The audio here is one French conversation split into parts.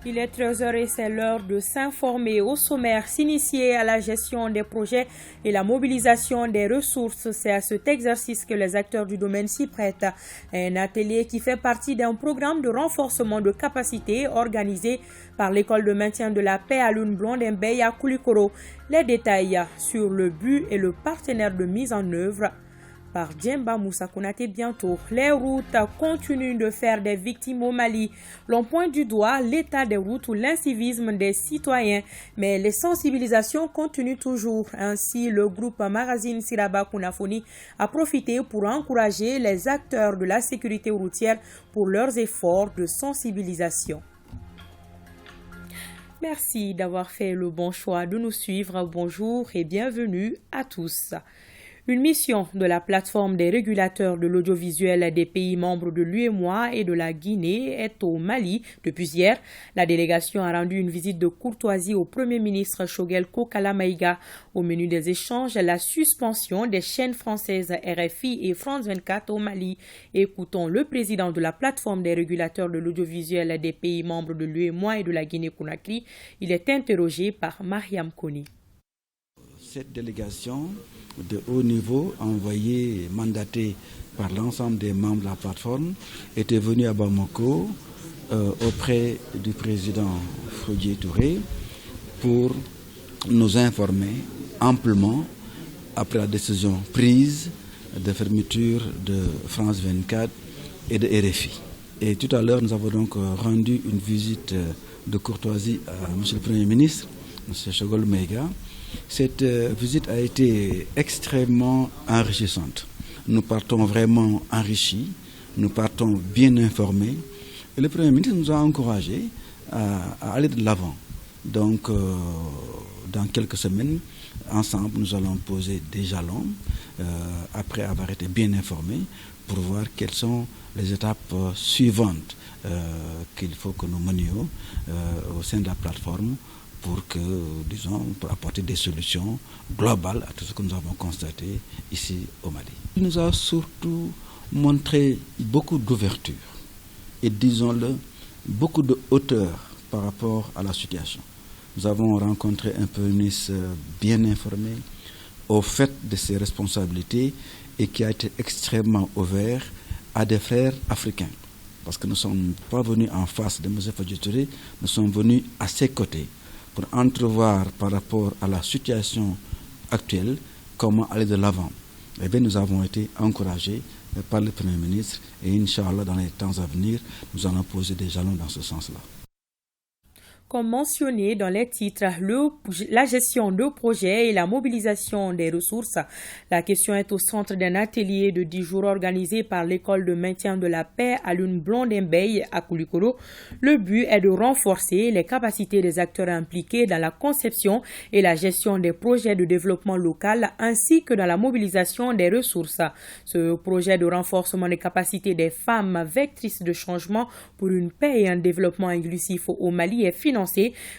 Il est 13h et c'est l'heure de s'informer. Au sommaire, s'initier à la gestion des projets et la mobilisation des ressources. C'est à cet exercice que les acteurs du domaine s'y prêtent. Un atelier qui fait partie d'un programme de renforcement de capacité organisé par l'école de maintien de la paix à Lune Blondin-Bay à Koulikoro. Les détails sur le but et le partenaire de mise en œuvre par Djemba Moussa Konaté bientôt. Les routes continuent de faire des victimes au Mali. L'on pointe du doigt l'état des routes ou l'incivisme des citoyens, mais les sensibilisations continuent toujours. Ainsi, le groupe Magazine Siraba Kunafoni a profité pour encourager les acteurs de la sécurité routière pour leurs efforts de sensibilisation. Merci d'avoir fait le bon choix de nous suivre. Bonjour et bienvenue à tous. Une mission de la plateforme des régulateurs de l'audiovisuel des pays membres de l'UEMOA et de la Guinée est au Mali. Depuis hier, la délégation a rendu une visite de courtoisie au Premier ministre Choguel Kokala Maïga. Au menu des échanges, la suspension des chaînes françaises RFI et France 24 au Mali. Écoutons le président de la plateforme des régulateurs de l'audiovisuel des pays membres de l'UEMOA et de la Guinée-Conakry. Il est interrogé par Mariam Koni. Cette délégation de haut niveau, envoyée, mandatée par l'ensemble des membres de la plateforme, était venue à Bamako auprès du président Fodji Touré pour nous informer amplement après la décision prise de fermeture de France 24 et de RFI. Et tout à l'heure, nous avons donc rendu une visite de courtoisie à M. le Premier ministre, M. Choguel Maïga. Cette visite a été extrêmement enrichissante. Nous partons vraiment enrichis, nous partons bien informés. Et le Premier ministre nous a encouragés à aller de l'avant. Donc, dans quelques semaines, ensemble, nous allons poser des jalons, après avoir été bien informés, pour voir quelles sont les étapes suivantes qu'il faut que nous menions au sein de la plateforme pour que, disons, pour apporter des solutions globales à tout ce que nous avons constaté ici au Mali. Il nous a surtout montré beaucoup d'ouverture et, disons-le, beaucoup de hauteur par rapport à la situation. Nous avons rencontré un Premier ministre bien informé, au fait de ses responsabilités et qui a été extrêmement ouvert à des frères africains. Parce que nous ne sommes pas venus en face de M. Fodji Touré, nous sommes venus à ses côtés pour entrevoir par rapport à la situation actuelle comment aller de l'avant. Eh bien, nous avons été encouragés par le Premier ministre et Inch'Allah, dans les temps à venir, nous allons poser des jalons dans ce sens-là. Comme mentionné dans les titres, la gestion de projets et la mobilisation des ressources. La question est au centre d'un atelier de 10 jours organisé par l'école de maintien de la paix à Lune Blondin-Bay à Koulikoro. Le but est de renforcer les capacités des acteurs impliqués dans la conception et la gestion des projets de développement local ainsi que dans la mobilisation des ressources. Ce projet de renforcement des capacités des femmes vectrices de changement pour une paix et un développement inclusif au Mali est financé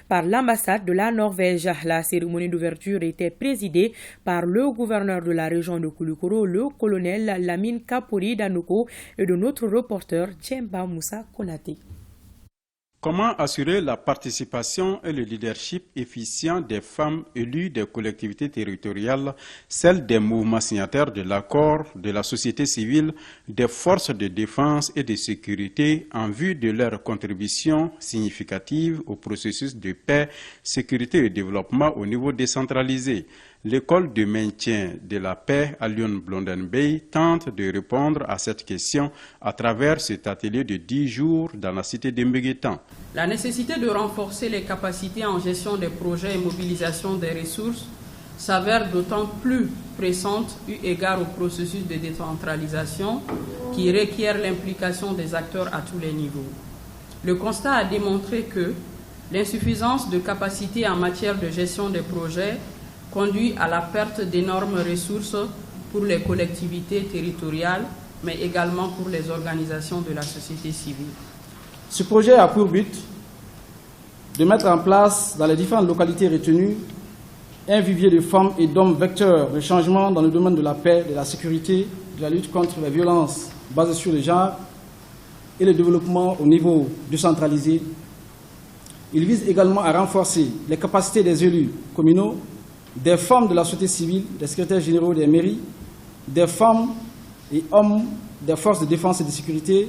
par l'ambassade de la Norvège. La cérémonie d'ouverture était présidée par le gouverneur de la région de Koulikoro, le colonel Lamine Kapori Danoko et de notre reporter Djemba Moussa Konaté. Comment assurer la participation et le leadership efficient des femmes élues des collectivités territoriales, celles des mouvements signataires de l'accord, de la société civile, des forces de défense et de sécurité en vue de leur contribution significative au processus de paix, sécurité et développement au niveau décentralisé? L'école de maintien de la paix à Lune Blondin-Bay tente de répondre à cette question à travers cet atelier de 10 jours dans la cité de Mbéguétan. La nécessité de renforcer les capacités en gestion des projets et mobilisation des ressources s'avère d'autant plus pressante eu égard au processus de décentralisation qui requiert l'implication des acteurs à tous les niveaux. Le constat a démontré que l'insuffisance de capacité en matière de gestion des projets conduit à la perte d'énormes ressources pour les collectivités territoriales, mais également pour les organisations de la société civile. Ce projet a pour but de mettre en place dans les différentes localités retenues un vivier de femmes et d'hommes vecteurs de changement dans le domaine de la paix, de la sécurité, de la lutte contre les violences basées sur le genre et le développement au niveau décentralisé Il vise également à renforcer les capacités des élus communaux, des femmes de la société civile, des secrétaires généraux des mairies, des femmes et hommes des forces de défense et de sécurité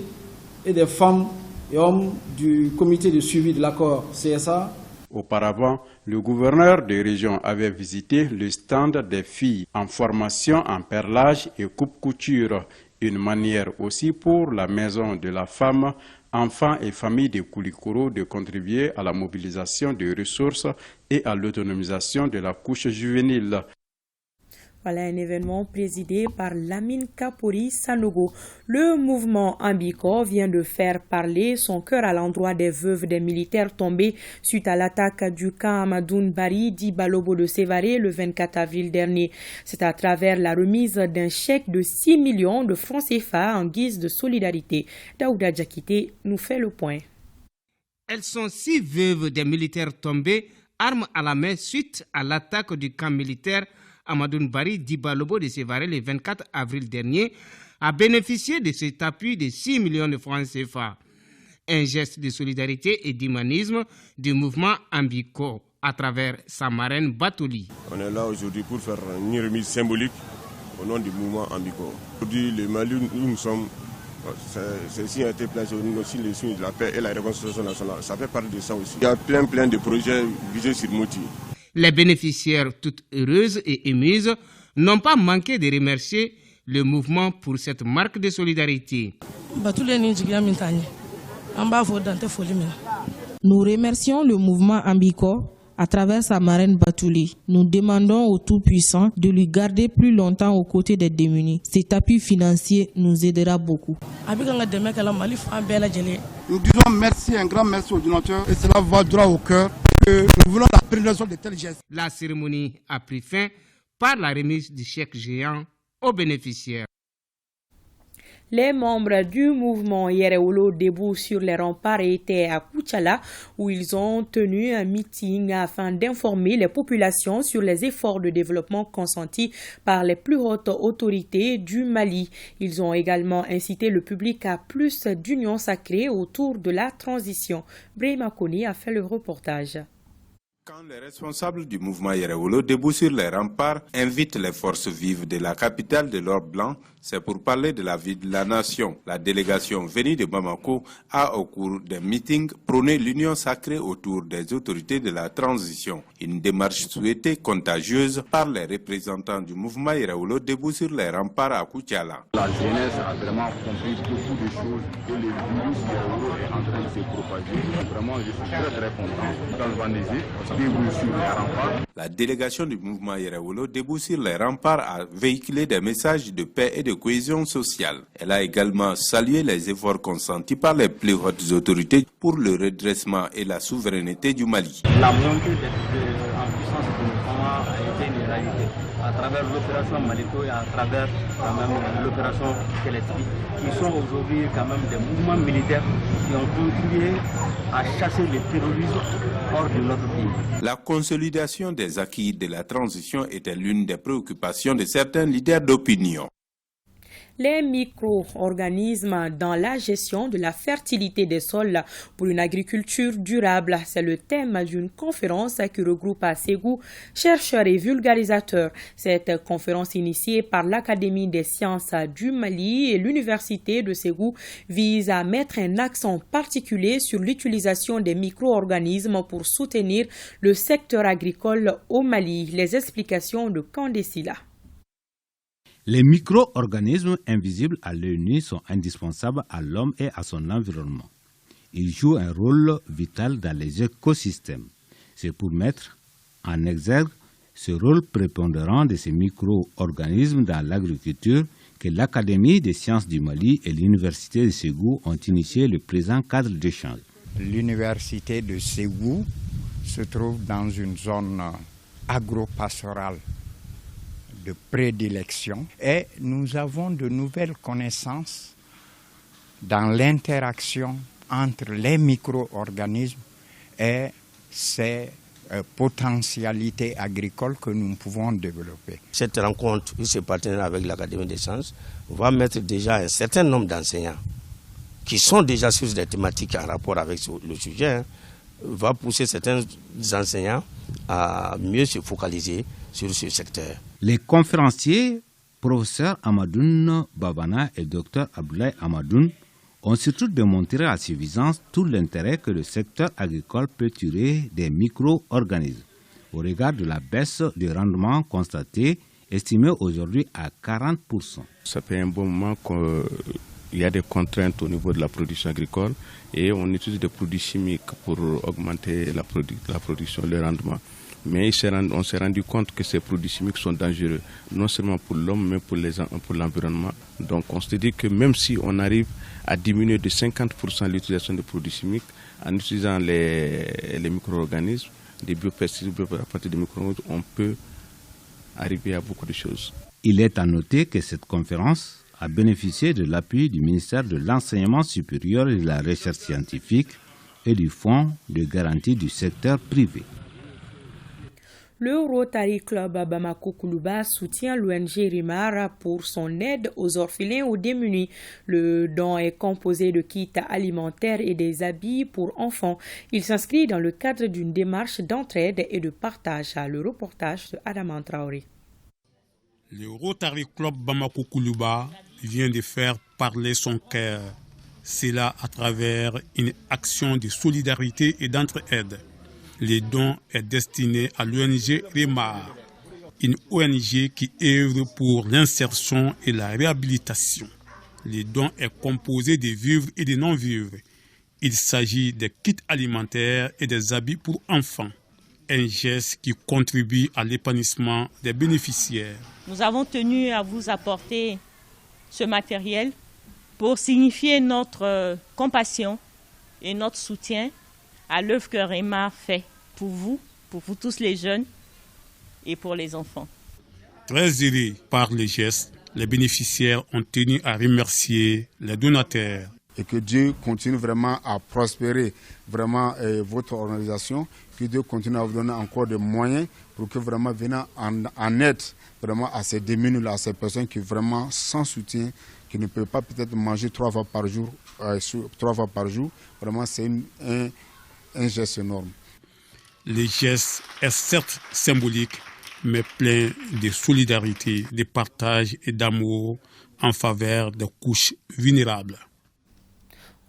et des femmes et hommes du comité de suivi de l'accord CSA. Auparavant, le gouverneur de région avait visité le stand des filles en formation en perlage et coupe-couture, une manière aussi pour la maison de la femme, enfants et familles de Koulikoro de contribuer à la mobilisation des ressources et à l'autonomisation de la couche juvénile. Voilà un événement présidé par Lamine Kapori Sanogo. Le mouvement Ambiko vient de faire parler son cœur à l'endroit des veuves des militaires tombés suite à l'attaque du camp Amadoun Bari d'Ibalobo de Sévaré le 24 avril dernier. C'est à travers la remise d'un chèque de 6 millions de francs CFA en guise de solidarité. Daouda Djakité nous fait le point. Elles sont 6 veuves des militaires tombés, armes à la main suite à l'attaque du camp militaire Amadoun Bari d'Ibalobo de Sévaré le 24 avril dernier, a bénéficié de cet appui de 6 millions de francs CFA. Un geste de solidarité et d'humanisme du mouvement Ambiko à travers sa marraine Batouli. On est là aujourd'hui pour faire une remise symbolique au nom du mouvement Ambiko. Aujourd'hui, le Mali où nous sommes, ceci a été placé aussi le signe de la paix et la réconciliation nationale. Ça fait partie de ça aussi. Il y a plein de projets visés sur Moti. Les bénéficiaires, toutes heureuses et émues, n'ont pas manqué de remercier le mouvement pour cette marque de solidarité. Nous remercions le mouvement Ambiko à travers sa marraine Batouli. Nous demandons au Tout-Puissant de lui garder plus longtemps aux côtés des démunis. Cet appui financier nous aidera beaucoup. Nous disons merci, un grand merci au donateur et cela va droit au cœur. Nous voulons la prévention de tels gestes. La cérémonie a pris fin par la remise du chèque géant aux bénéficiaires. Les membres du mouvement Yerewolo debout sur les remparts étaient à Koutchala où ils ont tenu un meeting afin d'informer les populations sur les efforts de développement consentis par les plus hautes autorités du Mali. Ils ont également incité le public à plus d'union sacrée autour de la transition. Brahima Koni a fait le reportage. Quand les responsables du mouvement Yerewolo debout sur les remparts invitent les forces vives de la capitale de l'or blanc, c'est pour parler de la vie de la nation. La délégation venue de Bamako a, au cours d'un meeting, prôné l'union sacrée autour des autorités de la transition. Une démarche souhaitée contagieuse par les représentants du mouvement Yerewolo debout sur les remparts à Koutiala. La jeunesse a vraiment compris beaucoup de choses et le virus Yerewolo est en train de se propager. Vraiment, je suis très content d'organiser. La délégation du mouvement Yerewolo debout sur les remparts a véhiculé des messages de paix et de cohésion sociale. Elle a également salué les efforts consentis par les plus hautes autorités pour le redressement et la souveraineté du Mali. La montée en puissance du mouvement a été une réalité à travers l'opération Maliko et à travers quand même l'opération Keletri, qui sont aujourd'hui quand même des mouvements militaires qui ont contribué à chasser le terrorisme hors de notre pays. La consolidation des acquis de la transition était l'une des préoccupations de certains leaders d'opinion. Les micro-organismes dans la gestion de la fertilité des sols pour une agriculture durable. C'est le thème d'une conférence qui regroupe à Ségou chercheurs et vulgarisateurs. Cette conférence initiée par l'Académie des sciences du Mali et l'Université de Ségou vise à mettre un accent particulier sur l'utilisation des micro-organismes pour soutenir le secteur agricole au Mali. Les explications de Kandesila. Les micro-organismes invisibles à l'œil nu sont indispensables à l'homme et à son environnement. Ils jouent un rôle vital dans les écosystèmes. C'est pour mettre en exergue ce rôle prépondérant de ces micro-organismes dans l'agriculture que l'Académie des sciences du Mali et l'Université de Ségou ont initié le présent cadre d'échange. L'Université de Ségou se trouve dans une zone agro-pastorale de prédilection et nous avons de nouvelles connaissances dans l'interaction entre les micro-organismes et ces potentialités agricoles que nous pouvons développer. Cette rencontre, ce partenariat avec l'Académie des sciences, va mettre déjà un certain nombre d'enseignants qui sont déjà sur des thématiques en rapport avec le sujet, va pousser certains enseignants à mieux se focaliser sur ce secteur. Les conférenciers, professeur Amadoun Babana et docteur Abdoulaye Amadoun, ont surtout démontré à suffisance tout l'intérêt que le secteur agricole peut tirer des micro-organismes, au regard de la baisse du rendement constatée, estimée aujourd'hui à 40%. Ça fait un bon moment qu'il y a des contraintes au niveau de la production agricole et on utilise des produits chimiques pour augmenter la production, le rendement. Mais on s'est rendu compte que ces produits chimiques sont dangereux, non seulement pour l'homme, mais pour l'environnement. Donc on se dit que même si on arrive à diminuer de 50% l'utilisation des produits chimiques, en utilisant les micro-organismes, des biopesticides à partir des micro-organismes, on peut arriver à beaucoup de choses. Il est à noter que cette conférence a bénéficié de l'appui du ministère de l'Enseignement supérieur et de la Recherche scientifique et du Fonds de garantie du secteur privé. Le Rotary Club à Bamako-Koulouba soutient l'ONG RIMAR pour son aide aux orphelins ou démunis. Le don est composé de kits alimentaires et des habits pour enfants. Il s'inscrit dans le cadre d'une démarche d'entraide et de partage. Le reportage de Adam Traoré. Le Rotary Club Bamako-Koulouba vient de faire parler son cœur. C'est là à travers une action de solidarité et d'entraide. Le don est destiné à l'ONG RIMAR, une ONG qui œuvre pour l'insertion et la réhabilitation. Le don est composé de vivres et de non-vivres. Il s'agit des kits alimentaires et des habits pour enfants. Un geste qui contribue à l'épanouissement des bénéficiaires. Nous avons tenu à vous apporter ce matériel pour signifier notre compassion et notre soutien à l'œuvre que RIMAR fait pour vous tous les jeunes et pour les enfants. Très heureux par les gestes, les bénéficiaires ont tenu à remercier les donateurs. Et que Dieu continue vraiment à prospérer vraiment votre organisation, que Dieu continue à vous donner encore des moyens pour que vraiment venant en aide vraiment à ces démunis, à ces personnes qui vraiment sans soutien, qui ne peuvent pas peut-être manger 3 fois par jour, vraiment c'est un geste énorme. Le geste est certes symbolique, mais plein de solidarité, de partage et d'amour en faveur des couches vulnérables.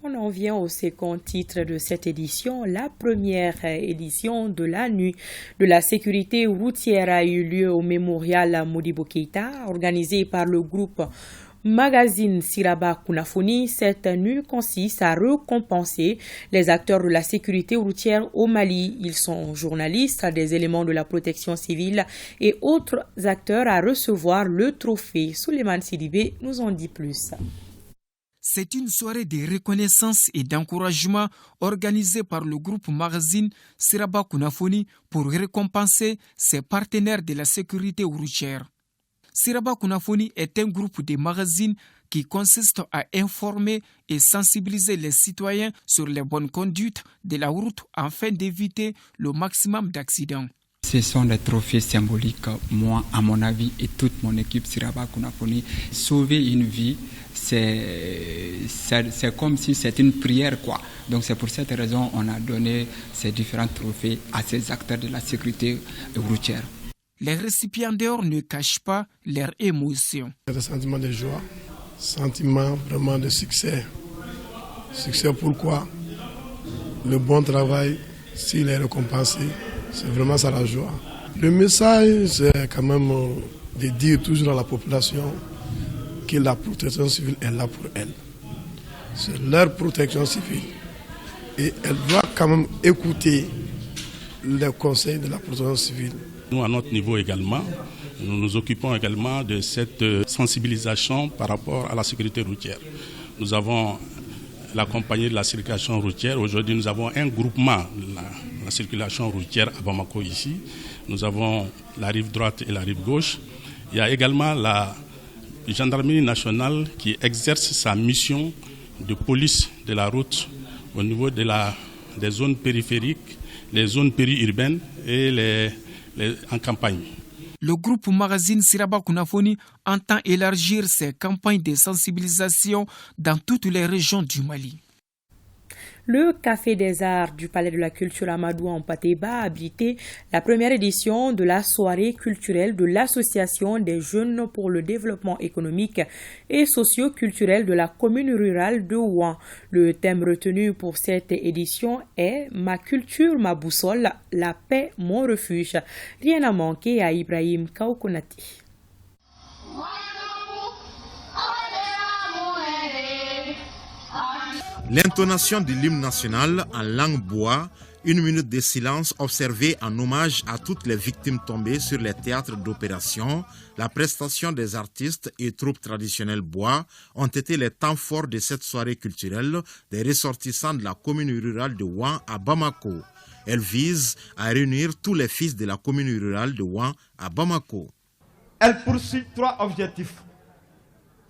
On en vient au second titre de cette édition. La première édition de la nuit de la sécurité routière a eu lieu au mémorial Modibo Keïta, organisé par le groupe Magazine Siraba Kunafoni. Cette nuit consiste à récompenser les acteurs de la sécurité routière au Mali. Ils sont journalistes, des éléments de la protection civile et autres acteurs à recevoir le trophée. Souleymane Sidibé nous en dit plus. C'est une soirée de reconnaissance et d'encouragement organisée par le groupe Magazine Siraba Kunafoni pour récompenser ses partenaires de la sécurité routière. Siraba Kunafoni est un groupe de magazines qui consiste à informer et sensibiliser les citoyens sur les bonnes conduites de la route afin d'éviter le maximum d'accidents. Ce sont des trophées symboliques. Moi, à mon avis, et toute mon équipe Siraba Kunafoni, sauver une vie, c'est comme si c'était une prière, quoi. Donc c'est pour cette raison qu'on a donné ces différents trophées à ces acteurs de la sécurité routière. Les récipiendaires ne cachent pas leur émotion. C'est un sentiment de joie, sentiment vraiment de succès. Succès pourquoi? Le bon travail, s'il est récompensé, c'est vraiment ça la joie. Le message, c'est quand même de dire toujours à la population que la protection civile est là pour elle. C'est leur protection civile. Et elle doit quand même écouter les conseils de la protection civile. Nous, à notre niveau également, nous nous occupons également de cette sensibilisation par rapport à la sécurité routière. Nous avons la compagnie de la circulation routière. Aujourd'hui, nous avons un groupement de la circulation routière à Bamako ici. Nous avons la rive droite et la rive gauche. Il y a également la gendarmerie nationale qui exerce sa mission de police de la route au niveau des zones périphériques, les zones périurbaines et en campagne. Le groupe Magazine Siraba Kunafoni entend élargir ses campagnes de sensibilisation dans toutes les régions du Mali. Le Café des Arts du Palais de la Culture Amadou en Patéba a abrité la première édition de la soirée culturelle de l'Association des jeunes pour le développement économique et socio-culturel de la commune rurale de Ouan. Le thème retenu pour cette édition est « Ma culture, ma boussole, la paix, mon refuge ». Rien à manquer à Ibrahim Kaoukonati. L'intonation de l'hymne national en langue bois, une minute de silence observée en hommage à toutes les victimes tombées sur les théâtres d'opération, la prestation des artistes et troupes traditionnelles bois ont été les temps forts de cette soirée culturelle des ressortissants de la commune rurale de Ouan à Bamako. Elle vise à réunir tous les fils de la commune rurale de Ouan à Bamako. Elle poursuit 3 objectifs.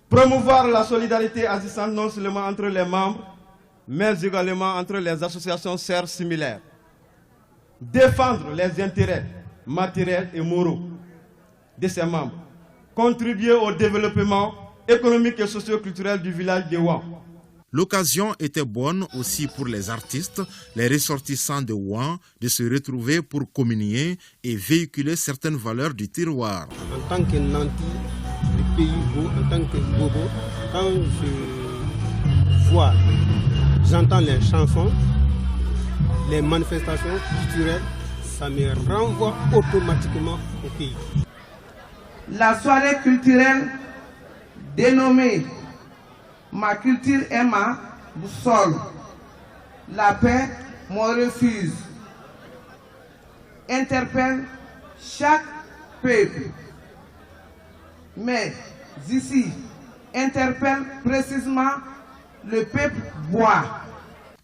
Promouvoir la solidarité agissante non seulement entre les membres, mais également entre les associations sœurs similaires. Défendre les intérêts matériels et moraux de ses membres. Contribuer au développement économique et socio-culturel du village de Ouan. L'occasion était bonne aussi pour les artistes, les ressortissants de Ouan, de se retrouver pour communier et véhiculer certaines valeurs du terroir. En tant que nanti du pays beau, en tant que bobo, quand je vois, j'entends les chansons, les manifestations culturelles, ça me renvoie automatiquement au pays. La soirée culturelle dénommée Ma culture est ma boussole, la paix, mon refuge, interpelle chaque peuple. Mais ici, interpelle précisément le peuple bois.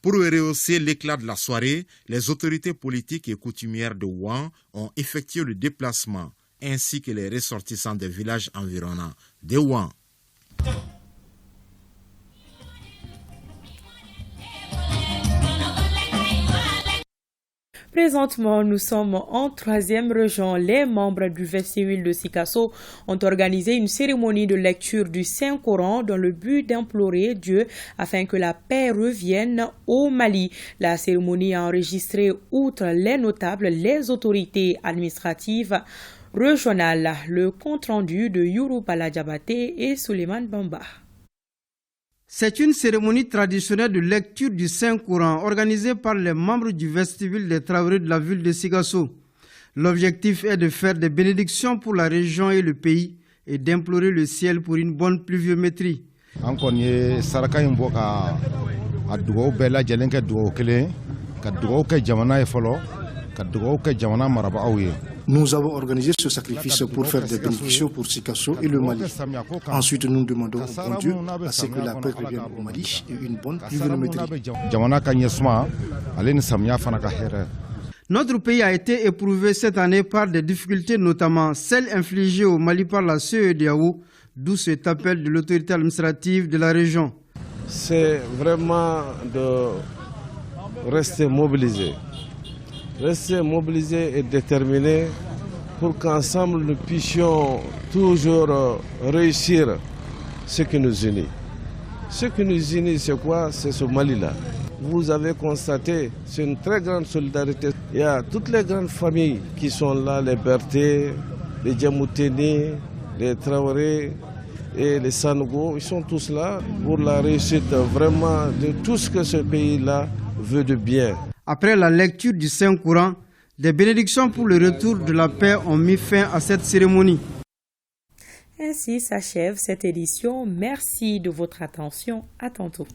Pour rehausser l'éclat de la soirée, les autorités politiques et coutumières de Ouan ont effectué le déplacement, ainsi que les ressortissants des villages environnants de Ouan. Présentement, nous sommes en 3e région. Les membres du vestibule de Sikasso ont organisé une cérémonie de lecture du Saint-Coran dans le but d'implorer Dieu afin que la paix revienne au Mali. La cérémonie a enregistré, outre les notables, les autorités administratives régionales. Le compte-rendu de Yourou Paladjabate et Suleiman Bamba. C'est une cérémonie traditionnelle de lecture du Saint-Coran organisée par les membres du vestibule des travailleurs de la ville de Sikasso. L'objectif est de faire des bénédictions pour la région et le pays et d'implorer le ciel pour une bonne pluviométrie. Nous avons organisé ce sacrifice pour faire des bénédictions pour Sikasso et le Mali. Ensuite, nous demandons au bon Dieu à ce que la paix revienne au Mali et une bonne pluviométrie. Notre pays a été éprouvé cette année par des difficultés, notamment celles infligées au Mali par la CEDEAO, d'où cet appel de l'autorité administrative de la région. C'est vraiment de rester mobilisé. Rester mobilisés et déterminés pour qu'ensemble nous puissions toujours réussir ce qui nous unit. Ce qui nous unit, c'est quoi? C'est ce Mali-là. Vous avez constaté, c'est une très grande solidarité. Il y a toutes les grandes familles qui sont là, les Berté, les Djamouteni, les Traoré et les Sanogo. Ils sont tous là pour la réussite vraiment de tout ce que ce pays-là veut de bien. Après la lecture du Saint-Coran, des bénédictions pour le retour de la paix ont mis fin à cette cérémonie. Ainsi s'achève cette édition. Merci de votre attention. À tantôt.